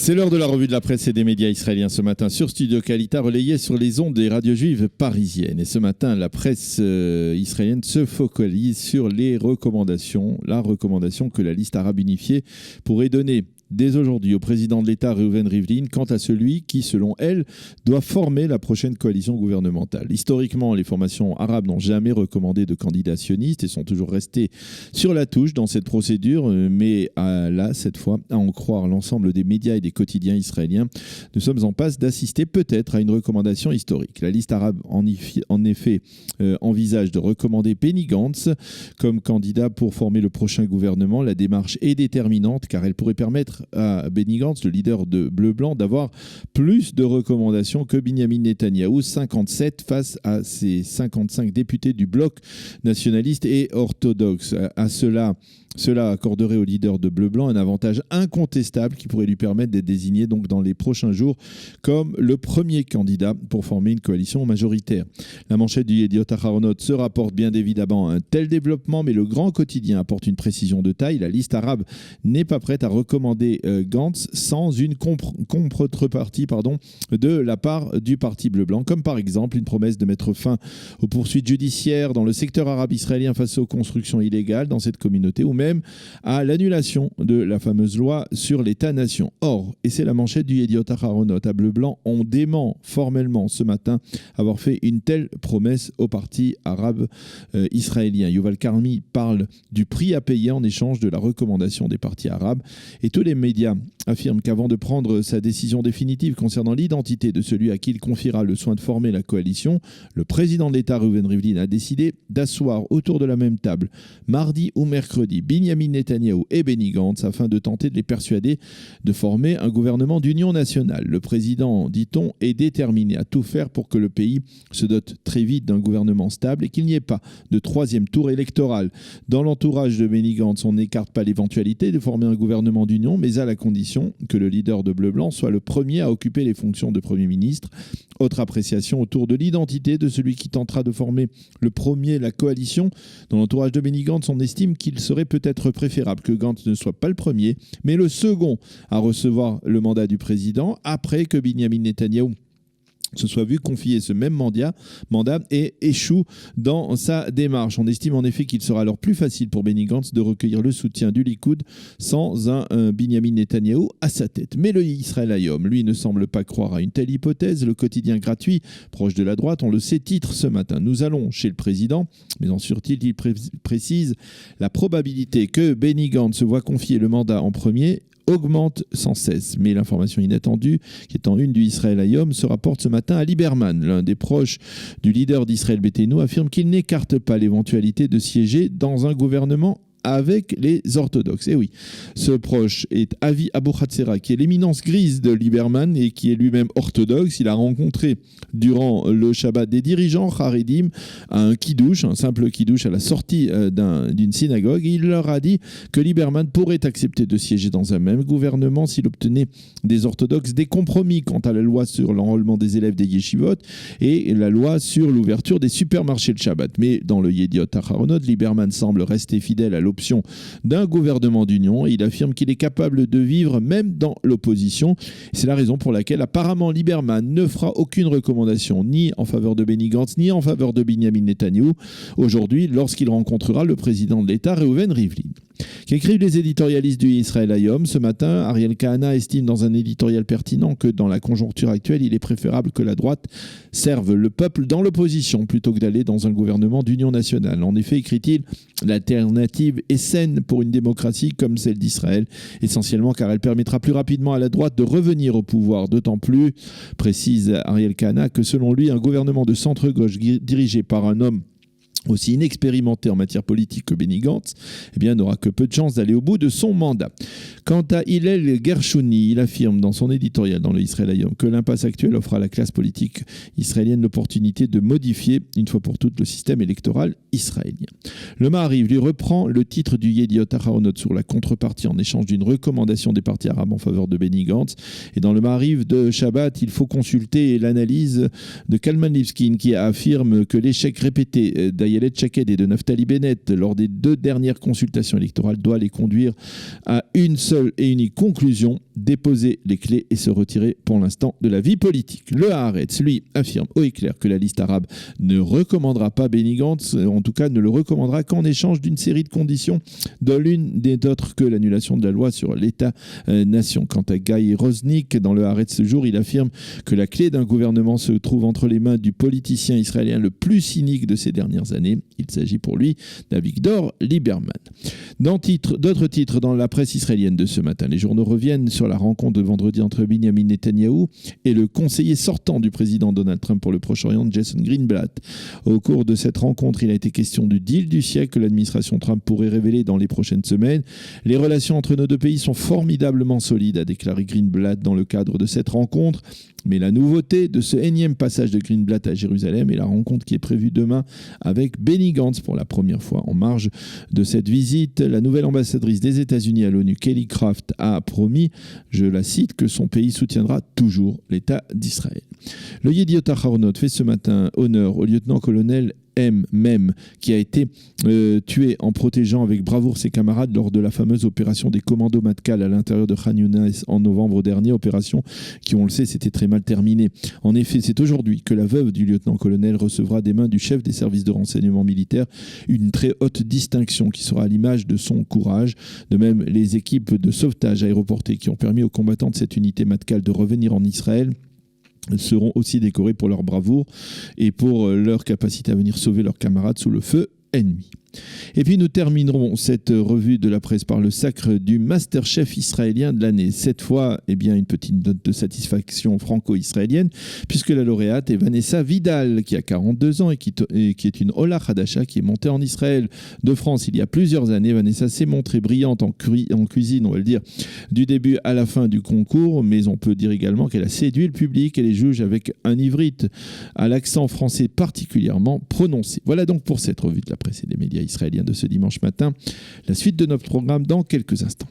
C'est l'heure de la revue de la presse et des médias israéliens ce matin sur Studio Kalita, relayé sur les ondes des radios juives parisiennes. Et ce matin, la presse israélienne se focalise sur la recommandation que la liste arabe unifiée pourrait donner dès aujourd'hui au président de l'État, Reuven Rivlin, quant à celui qui, selon elle, doit former la prochaine coalition gouvernementale. Historiquement, les formations arabes n'ont jamais recommandé de candidats sionistes et sont toujours restées sur la touche dans cette procédure, mais là, cette fois, à en croire l'ensemble des médias et des quotidiens israéliens, nous sommes en passe d'assister peut-être à une recommandation historique. La liste arabe, en effet, envisage de recommander Benny Gantz comme candidat pour former le prochain gouvernement. La démarche est déterminante car elle pourrait permettre à Benny Gantz, le leader de Bleu-Blanc, d'avoir plus de recommandations que Binyamin Netanyahou, 57 face à ses 55 députés du bloc nationaliste et orthodoxe. Cela accorderait au leader de Bleu-Blanc un avantage incontestable qui pourrait lui permettre d'être désigné donc dans les prochains jours comme le premier candidat pour former une coalition majoritaire. La manchette du Yediot Aharonot se rapporte bien évidemment à un tel développement, mais le grand quotidien apporte une précision de taille. La liste arabe n'est pas prête à recommander Gantz sans une contrepartie de la part du parti Bleu-Blanc, comme par exemple une promesse de mettre fin aux poursuites judiciaires dans le secteur arabe israélien face aux constructions illégales dans cette communauté, ou même à l'annulation de la fameuse loi sur l'État-nation. Or, et c'est la manchette du Yediot Aharonot, à Bleu-Blanc, on dément formellement ce matin avoir fait une telle promesse au parti arabe israélien. Yuval Karmi parle du prix à payer en échange de la recommandation des partis arabes, et tous les médias affirment qu'avant de prendre sa décision définitive concernant l'identité de celui à qui il confiera le soin de former la coalition, le président de l'État, Reuven Rivlin, a décidé d'asseoir autour de la même table, mardi ou mercredi, Binyamin Netanyahou et Benny Gantz afin de tenter de les persuader de former un gouvernement d'union nationale. Le président, dit-on, est déterminé à tout faire pour que le pays se dote très vite d'un gouvernement stable et qu'il n'y ait pas de troisième tour électoral. Dans l'entourage de Benny Gantz, on n'écarte pas l'éventualité de former un gouvernement d'union, mais à la condition que le leader de Bleu-Blanc soit le premier à occuper les fonctions de Premier ministre. Autre appréciation autour de l'identité de celui qui tentera de former le premier la coalition. Dans l'entourage de Benny Gantz, on estime qu'il serait peut-être préférable que Gantz ne soit pas le premier, mais le second à recevoir le mandat du président après que Binyamin Netanyahou se soit vu confier ce même mandat et échoue dans sa démarche. On estime en effet qu'il sera alors plus facile pour Benny Gantz de recueillir le soutien du Likoud sans un Binyamin Netanyahou à sa tête. Mais le Israël Hayom, lui, ne semble pas croire à une telle hypothèse. Le quotidien gratuit, proche de la droite, on le sait, titre ce matin. Nous allons chez le président, mais en surtil, il précise la probabilité que Benny Gantz se voit confier le mandat en premier augmente sans cesse. Mais l'information inattendue, qui est en une du Israël Hayom, se rapporte ce matin à Lieberman. L'un des proches du leader d'Israël Beiteinu affirme qu'il n'écarte pas l'éventualité de siéger dans un gouvernement avec les orthodoxes. Et oui, ce proche est Avi Abou-Hatzera, qui est l'éminence grise de Lieberman et qui est lui-même orthodoxe. Il a rencontré durant le Shabbat des dirigeants Haredim à un simple kiddush à la sortie d'une synagogue. Il leur a dit que Lieberman pourrait accepter de siéger dans un même gouvernement s'il obtenait des orthodoxes des compromis quant à la loi sur l'enrôlement des élèves des yeshivot et la loi sur l'ouverture des supermarchés le Shabbat. Mais dans le Yediot Aharonot, Lieberman semble rester fidèle à l'option d'un gouvernement d'union et il affirme qu'il est capable de vivre même dans l'opposition. C'est la raison pour laquelle apparemment Lieberman ne fera aucune recommandation ni en faveur de Benny Gantz ni en faveur de Binyamin Netanyahou aujourd'hui lorsqu'il rencontrera le président de l'État, Reuven Rivlin. Qu'écrivent les éditorialistes du Israël Hayom ce matin? Ariel Kahana estime dans un éditorial pertinent que dans la conjoncture actuelle, il est préférable que la droite serve le peuple dans l'opposition plutôt que d'aller dans un gouvernement d'union nationale. En effet, écrit-il, l'alternative est saine pour une démocratie comme celle d'Israël, essentiellement car elle permettra plus rapidement à la droite de revenir au pouvoir, d'autant plus, précise Ariel Kahana, que selon lui, un gouvernement de centre-gauche dirigé par un homme aussi inexpérimenté en matière politique que Benny Gantz, n'aura que peu de chances d'aller au bout de son mandat. Quant à Hillel Gershuni, il affirme dans son éditorial dans le Israël Hayom que l'impasse actuelle offre à la classe politique israélienne l'opportunité de modifier une fois pour toutes le système électoral israélien. Le Maariv lui reprend le titre du Yediot Aharonot sur la contrepartie en échange d'une recommandation des partis arabes en faveur de Benny Gantz. Et dans le Maariv de Shabbat, il faut consulter l'analyse de Kalman Lipskin qui affirme que l'échec répété d'Ayelet Shaked et de Naftali Bennett lors des 2 dernières consultations électorales doit les conduire à une seule et unique conclusion. déposer les clés et se retirer pour l'instant de la vie politique. Le Haaretz, lui, affirme haut et clair que la liste arabe ne recommandera pas Benny Gantz, en tout cas ne le recommandera qu'en échange d'une série de conditions, dont l'une des autres que l'annulation de la loi sur l'État-nation. Quant à Guy Rosnick, dans le Haaretz ce jour, il affirme que la clé d'un gouvernement se trouve entre les mains du politicien israélien le plus cynique de ces dernières années. Il s'agit pour lui d'Avigdor Lieberman. D'autres titres dans la presse israélienne de ce matin. Les journaux reviennent sur la rencontre de vendredi entre Benjamin Netanyahou et le conseiller sortant du président Donald Trump pour le Proche-Orient, Jason Greenblatt. Au cours de cette rencontre, il a été question du deal du siècle que l'administration Trump pourrait révéler dans les prochaines semaines. Les relations entre nos deux pays sont formidablement solides, a déclaré Greenblatt dans le cadre de cette rencontre. Mais la nouveauté de ce énième passage de Greenblatt à Jérusalem est la rencontre qui est prévue demain avec Benny Gantz pour la première fois. En marge de cette visite, la nouvelle ambassadrice des États-Unis à l'ONU, Kelly Craft, a promis, je la cite, que son pays soutiendra toujours l'État d'Israël. Le Yediot Ahronoth fait ce matin honneur au lieutenant-colonel Mem, qui a été tué en protégeant avec bravoure ses camarades lors de la fameuse opération des commandos Matkal à l'intérieur de Khan Younes en novembre dernier, opération qui, on le sait, s'était très mal terminée. En effet, c'est aujourd'hui que la veuve du lieutenant-colonel recevra des mains du chef des services de renseignement militaire une très haute distinction qui sera à l'image de son courage. De même, les équipes de sauvetage aéroportées qui ont permis aux combattants de cette unité Matkal de revenir en Israël seront aussi décorés pour leur bravoure et pour leur capacité à venir sauver leurs camarades sous le feu ennemi. Et puis nous terminerons cette revue de la presse par le sacre du Masterchef israélien de l'année. Cette fois, une petite note de satisfaction franco-israélienne, puisque la lauréate est Vanessa Vidal, qui a 42 ans et qui est une Ola Hadasha, qui est montée en Israël de France il y a plusieurs années. Vanessa s'est montrée brillante en cuisine, on va le dire, du début à la fin du concours, mais on peut dire également qu'elle a séduit le public et les juges avec un ivrite à l'accent français particulièrement prononcé. Voilà donc pour cette revue de la presse et des médias israélien de ce dimanche matin. La suite de notre programme dans quelques instants.